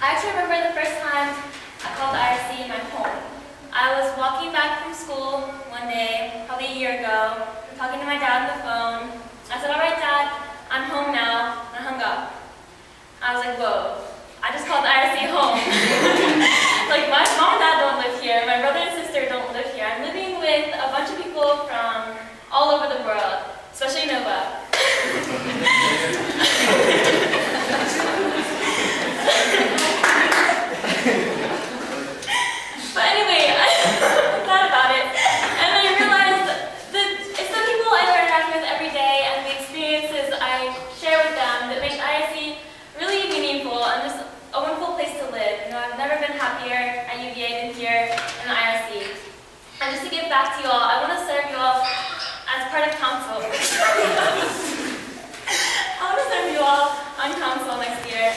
I actually remember the first time I called the IRC in my home. I was walking back from school one day, probably a year ago, talking to my dad on the phone. I said, "All right, Dad, I'm home now," and I hung up. I was like, whoa, I just called the IRC home. Like, my mom and dad don't live here, my brother and sister don't live here. I'm living with a bunch of people from all over the world, especially Nova. But anyway, I thought about it, and I realized that it's the people I interact with every day and the experiences I share with them that make IRC really meaningful and just a wonderful place to live. You know, I've never been happier at UVA than here in the IRC. And just to give back to you all, I want to serve you all as part of council. I want to serve you all on council next year.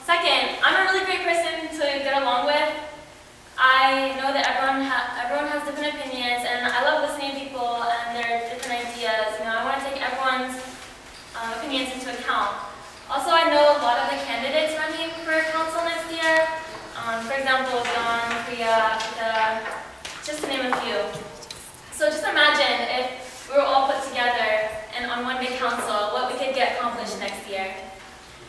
Second, I'm a really great person to get along with. I know that everyone has different opinions, and I love listening to people and their different ideas. You know, I want to take everyone's opinions into account. Also, I know a lot of the candidates running for council next year. For example, John, Priya, just to name a few. So just imagine if we were all put together and on one big council, what we could get accomplished next year.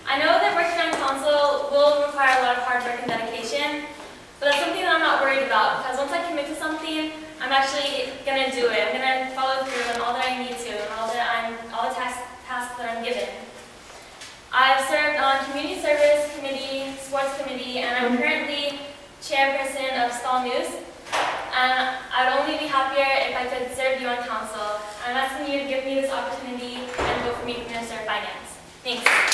I know that working on council will require a lot of hard work and dedication, but that's something that I'm not worried about, because once I commit to something, I'm actually going to do it. I'm going to follow through on all that I need to, and all the tasks that I'm given. I've served on community service committee, sports committee, and I'm currently chairperson of Stall News. And I'd only be happier if I could serve you on council. I'm asking you to give me this opportunity and vote for me for Minister of Finance. Thanks.